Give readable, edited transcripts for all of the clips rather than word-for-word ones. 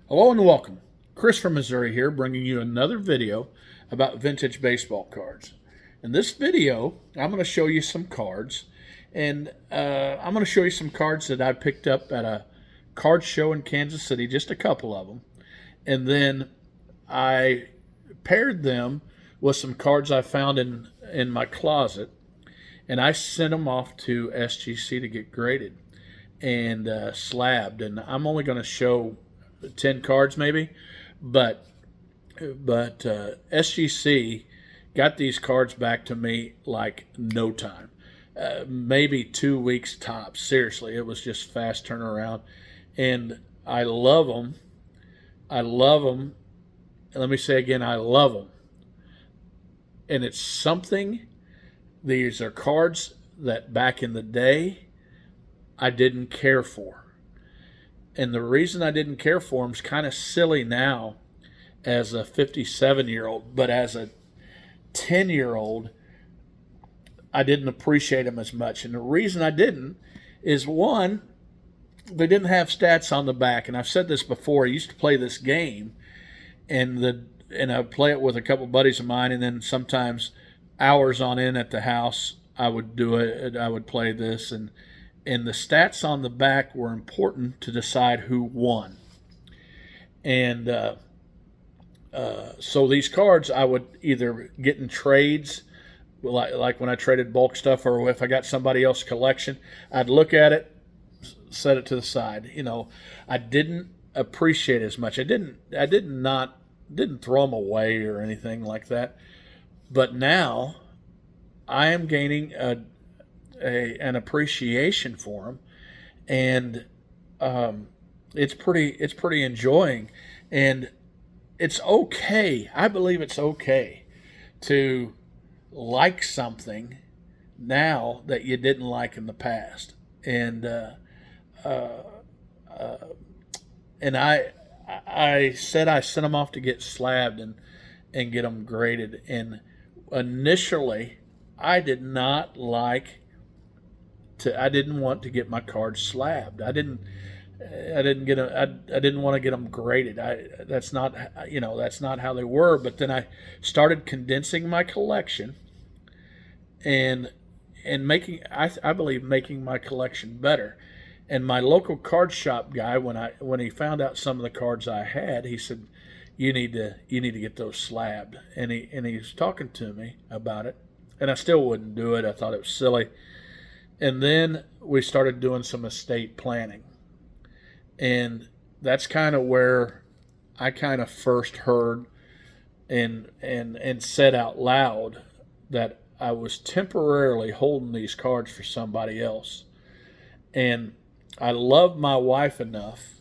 Hello and welcome. Chris from Missouri here, bringing you another video about vintage baseball cards. In this video, I'm going to show you some cards, and I'm going to show you some cards that I picked up at a card show in Kansas City, just a couple of them, and then I paired them with some cards I found in my closet, and I sent them off to SGC to get graded and slabbed. And I'm only going to show 10 cards maybe, but SGC got these cards back to me like no time, maybe 2 weeks tops. Seriously, it was just fast turnaround, and I love them. I love them. Let me say again, I love them. And it's something. These are cards that back in the day I didn't care for. And the reason I didn't care for them is kind of silly now as a 57-year-old, but as a 10-year-old, I didn't appreciate them as much. And the reason I didn't is, one, they didn't have stats on the back. And I've said this before. I used to play this game, and I'd play it with a couple buddies of mine, and then sometimes hours on end at the house, I would do it. I would play this, and the stats on the back were important to decide who won. And so these cards I would either get in trades, like when I traded bulk stuff, or if I got somebody else's collection, I'd look at it, set it to the side. I didn't appreciate it as much. I didn't throw them away or anything like that. But now I am gaining an appreciation for them, and it's pretty enjoying, and it's okay. I believe it's okay to like something now that you didn't like in the past, and I said I sent them off to get slabbed and get them graded, and initially I didn't want to get my cards slabbed. I didn't want to get them graded. That's not how they were. But then I started condensing my collection and making, I believe, making my collection better. And my local card shop guy, when he found out some of the cards I had, he said, "You need to get those slabbed." And he was talking to me about it, and I still wouldn't do it. I thought it was silly. And then we started doing some estate planning. And that's kind of where I kind of first heard and said out loud that I was temporarily holding these cards for somebody else. And I love my wife enough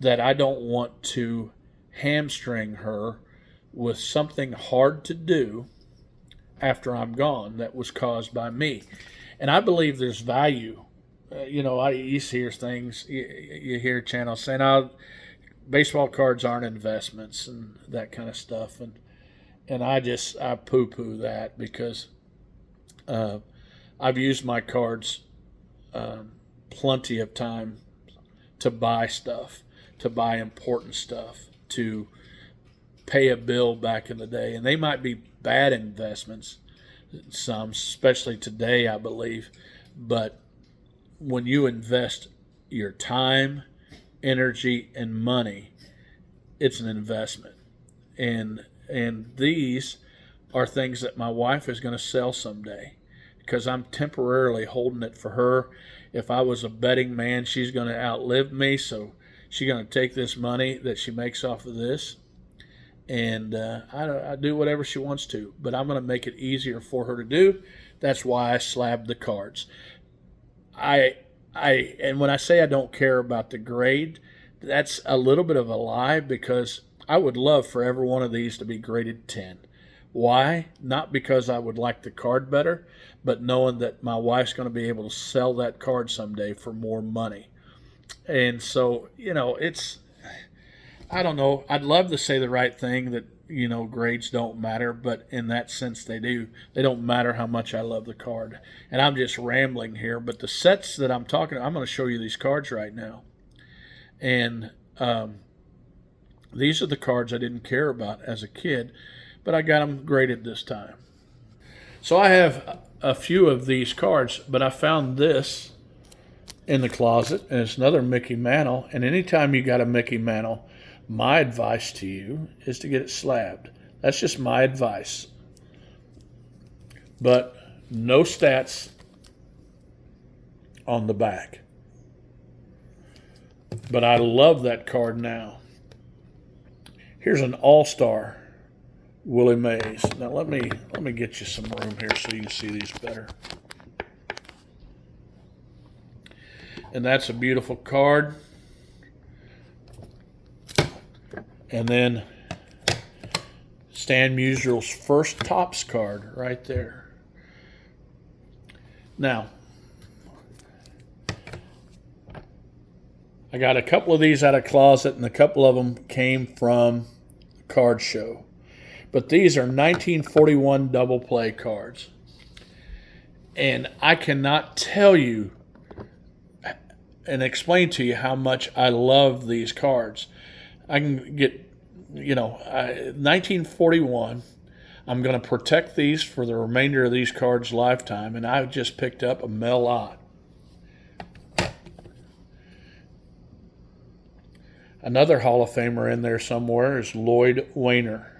that I don't want to hamstring her with something hard to do after I'm gone that was caused by me. And I believe there's value. I used to hear things, you hear channels saying, "Oh, baseball cards aren't investments," and that kind of stuff. And I poo-poo that, because I've used my cards plenty of time to buy stuff, to buy important stuff, to pay a bill back in the day. And they might be bad investments, some, especially today, I believe. But when you invest your time, energy, and money, it's an investment. And these are things that my wife is going to sell someday, because I'm temporarily holding it for her. If I was a betting man, she's going to outlive me, so she's going to take this money that she makes off of this, and I do whatever she wants to, but I'm going to make it easier for her to do. That's why I slabbed the cards. And when I say I don't care about the grade, that's a little bit of a lie, because I would love for every one of these to be graded 10. Why? Not because I would like the card better, but knowing that my wife's going to be able to sell that card someday for more money. And so, I don't know. I'd love to say the right thing, that, grades don't matter, but in that sense they do. They don't matter how much I love the card. And I'm just rambling here, but the sets that I'm talking about, I'm going to show you these cards right now. And These are the cards I didn't care about as a kid, but I got them graded this time. So I have a few of these cards, but I found this in the closet, and it's another Mickey Mantle. And anytime you got a Mickey Mantle, my advice to you is to get it slabbed. That's just my advice. But no stats on the back. But I love that card now. Here's an all-star Willie Mays. Now let me get you some room here so you can see these better. And that's a beautiful card. And then Stan Musial's first Topps card right there. Now, I got a couple of these out of closet, and a couple of them came from the card show. But these are 1941 double play cards. And I cannot tell you and explain to you how much I love these cards. I can get, 1941. I'm going to protect these for the remainder of these cards' lifetime, and I just picked up a Mel Ott. Another Hall of Famer in there somewhere is Lloyd Wainer.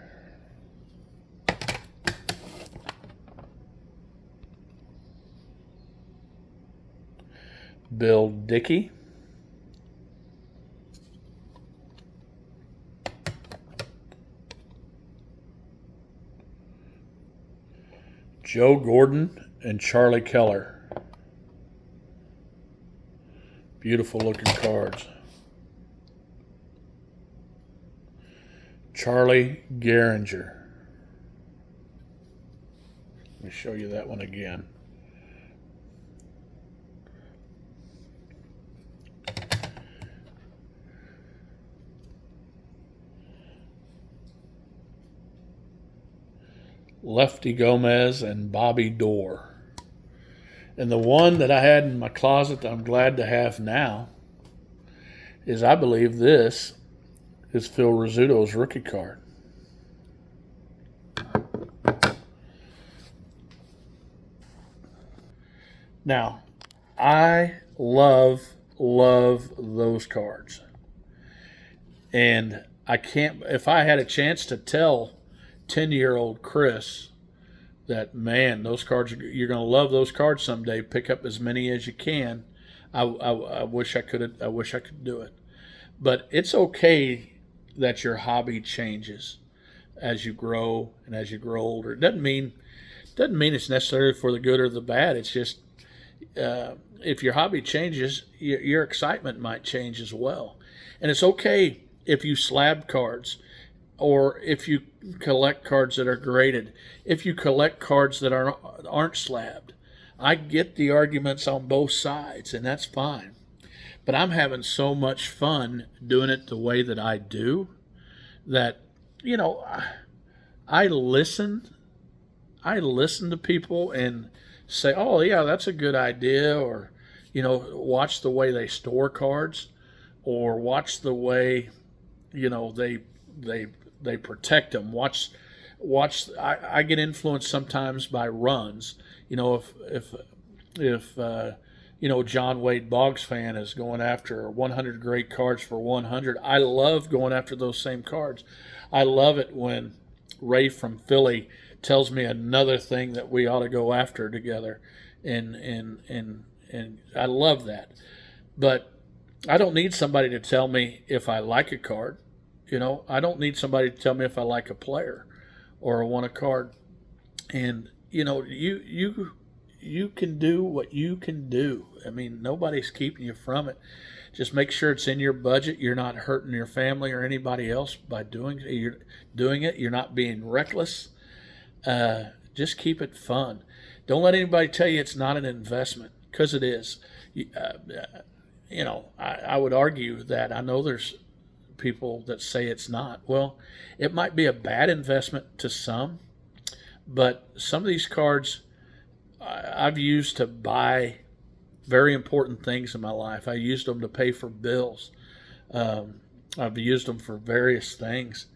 Bill Dickey. Joe Gordon and Charlie Keller. Beautiful looking cards. Charlie Gehringer. Let me show you that one again. Lefty Gomez and Bobby Doerr. And the one that I had in my closet that I'm glad to have now is, I believe this is Phil Rizzuto's rookie card. Now, I love those cards. And I can't, if I had a chance to tell 10-year-old Chris that, man, those cards, you're going to love those cards someday, pick up as many as you can, I wish I could do it. But it's okay that your hobby changes as you grow and as you grow older. It doesn't mean it's necessarily for the good or the bad. It's just if your hobby changes, your excitement might change as well. And it's okay if you slab cards, or if you collect cards that are graded, if you collect cards that aren't slabbed. I get the arguments on both sides, and that's fine. But I'm having so much fun doing it the way that I do that, I listen to people and say, oh, yeah, that's a good idea, or, watch the way they store cards, or watch the way, they protect them. Watch. I get influenced sometimes by runs. If John Wade Boggs fan is going after 100 great cards for 100, I love going after those same cards. I love it when Ray from Philly tells me another thing that we ought to go after together, and I love that. But I don't need somebody to tell me if I like a card. I don't need somebody to tell me if I like a player or I want a card. And you can do what you can do. I mean, nobody's keeping you from it. Just make sure it's in your budget. You're not hurting your family or anybody else by doing it. You're not being reckless. Just keep it fun. Don't let anybody tell you it's not an investment, because it is. I would argue that I know there's people that say it's not. Well, it might be a bad investment to some, but some of these cards I've used to buy very important things in my life. I used them to pay for bills. I've used them for various things.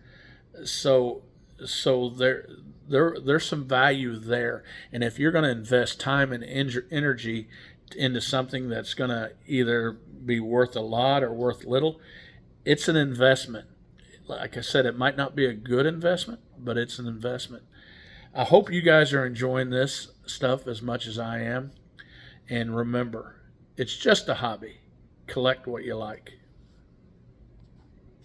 So there's some value there. And if you're going to invest time and energy into something that's going to either be worth a lot or worth little, it's an investment. Like I said, it might not be a good investment, but it's an investment. I hope you guys are enjoying this stuff as much as I am. And remember, it's just a hobby. Collect what you like.